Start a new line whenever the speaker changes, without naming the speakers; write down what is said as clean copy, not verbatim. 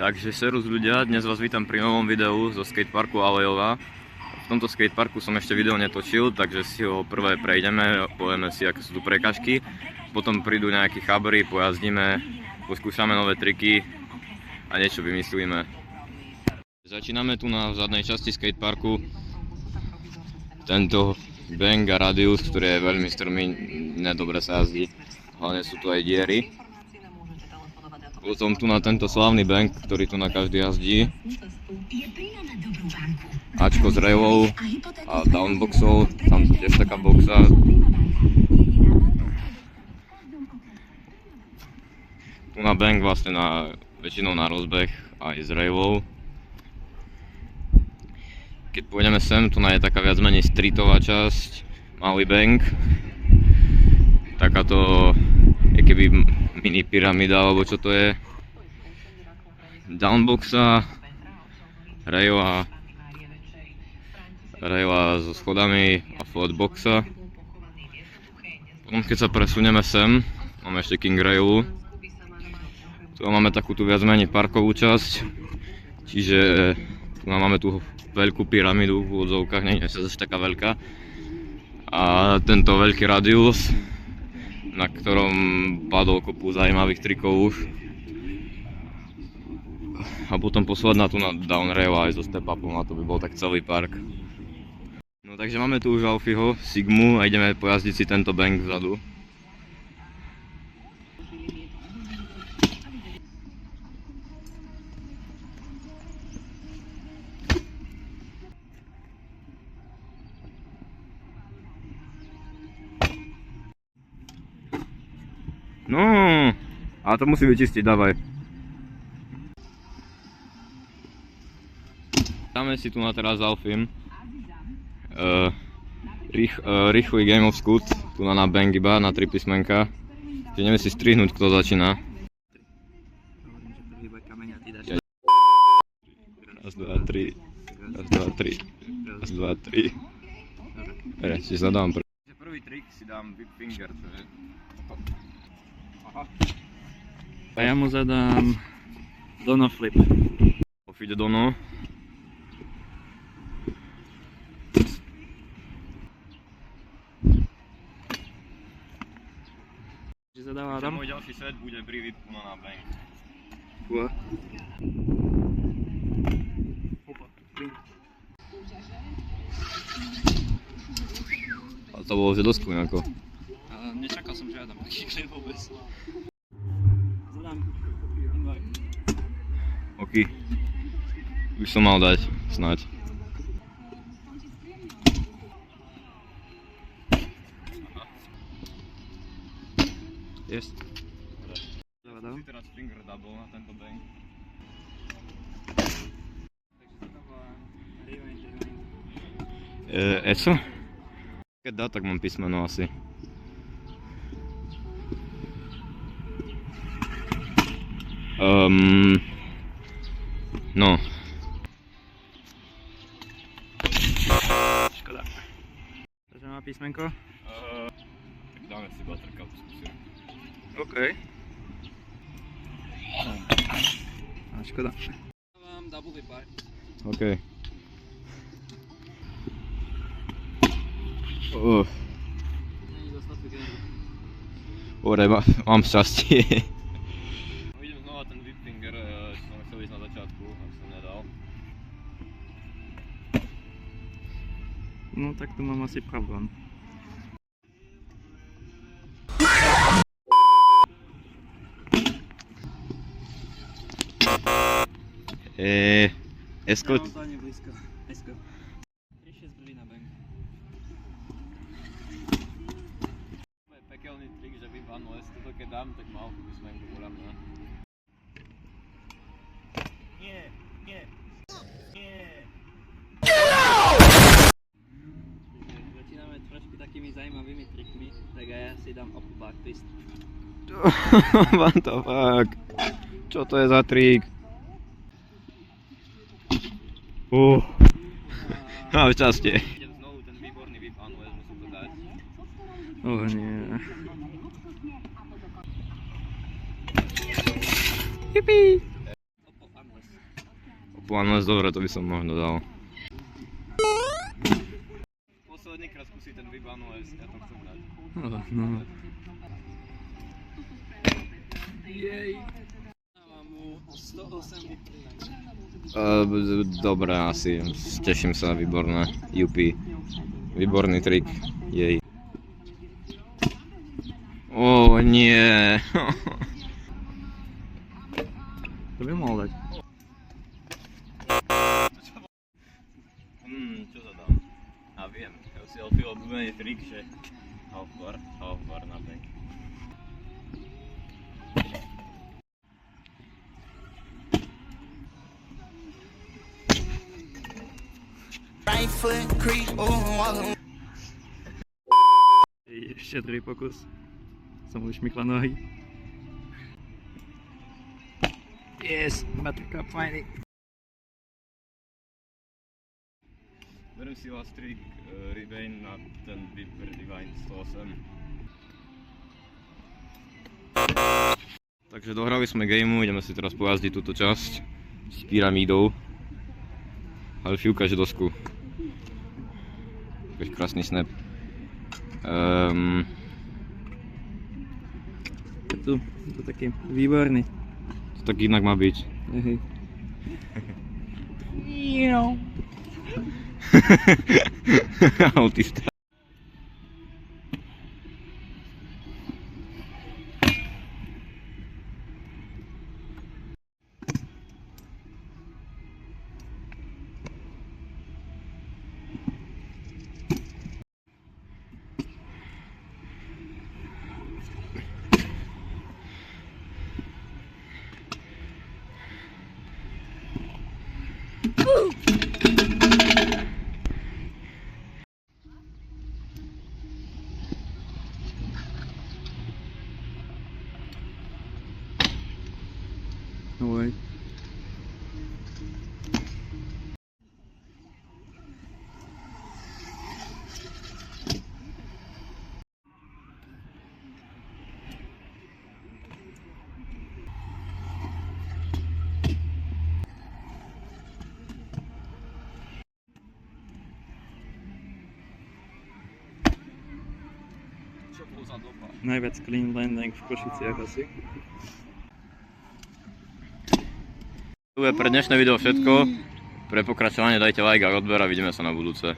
Takže serus ľudia, dnes vás vítam pri novom videu zo skateparku Alejova. V tomto skateparku som ešte video netočil, takže si ho prvé prejdeme, povieme si, aké sú tu prekažky. Potom prídu nejakí chabry, pojazdíme, poskúšame nové triky a niečo vymyslíme. Začíname tu na zadnej časti skateparku. Tento bank a radius, ktorý je veľmi strmý, nedobre sa jazdí. Hlavne sú tu aj diery. Potom tu na tento slávny bank, ktorý tu na každý jazdí. Ačko s rejvou a downboxou, tam tiež taká boxa. Tu na bank vlastne väčšinou na rozbeh aj s rejvou. Keď pôjdeme sem, tu je taká viac menej streetová časť, malý bank. Takáto je keby mini pyramida, alebo čo to je. Downboxa, rejva so schodami a flatboxa. Potom keď sa presunieme sem, máme ešte King Railu. Tu máme takú tu viac menej parkovú časť, čiže tu máme tú veľkú pyramidu v úvodzovkách, nie je zase taká veľká. A tento veľký radius, na ktorom padol kopu zaujímavých trikov už. A potom posledná tu na down rail aj so step-upom, a to by bol tak celý park. No takže máme tu už Alfieho, Sigmu a ideme pojazdiť si tento bank vzadu. No, ale to musí vyčistiť, dávaj. Dáme si tu na teraz Alfim. Rýchly game of scoot, tu na bang iba, na 3 písmenka. Čiže ideme si strihnúť, kto začína. Raz, dva, tri. Raz, dva, tri. Raz, dva, tri. Dobre, čiže zadám prvý. Prvý trik si dám whip finger, čo je... Aha.
A ja mu zadám dono flip.
Ide dono.
Čiže zadáva Adam.
Môj ďalší set bude pri whipu na bank.
Kua.
Ale to bolo že dosť kľúňako.
Nečakal som, že ja dám taký klip vôbec. Zadám invite.
OK. Už som mal dať, snáď.
Jest.
Dobre. Si teraz finger double na tento bank.
Takže zadávam rewind.
Eco? Keď dá, tak mám písmeno asi. No.
Škoda. Takže má písmenko?
Tak dáme si buttercup, skúsim.
OK. A škoda. Dávam double whip bar.
OK.
Není dostatok energie.
Dobre, mám šťastie. Idem znova ten whip finger, čo som chcel ísť na začiatku, ak som nedal.
No tak tu mám asi problém.
Esko?
Ja mám to ani blízko. Esko. 3-6 brdí na bank.
To je pekelný trik, že whip unless toto keď dám, tak mal tú písmenku podľa mňa. Nie.
Začíname trošku takými zajímavými trikmi, tak aj ja si dám upper back twist.
What the fuck? Čo to je za trik? Mám šťastie. Idem znovu ten výborný whip unless, musím to dať.
Nie.
Yippee! One Less, dobre, to by som možno dal. Posledný krát skúsi ten Big One Less, ja to chcem dať.
No. Jej. Dávam mu 108
Dobre, asi. Teším sa, výborné. Jupi. Výborný trik. Jej. Ó, nie.
To by mohol dať.
Čo to dám? A viem, ja si opil obľúbený trik, že halfbar, nothing.
Right foot creep, walk.
Ešte druhý pokus. Som už šmykla nohy. Yes, buttercup finally.
Berem si last trik Rebane na ten Viper Divine 108. Takže dohrali sme gameu, ideme si teraz pojazdiť túto časť s pyramídou. Ale ukáže dosku. Taký krásny snap.
Tu, to taký výborný.
To tak inak má byť.
Hej.
Autista.
No way.
Čo bol za doba?
Najviac clean landing v Košiciach asi.
Tu je pre dnešné video všetko. Pre pokračovanie dajte like a odber a vidíme sa na budúce.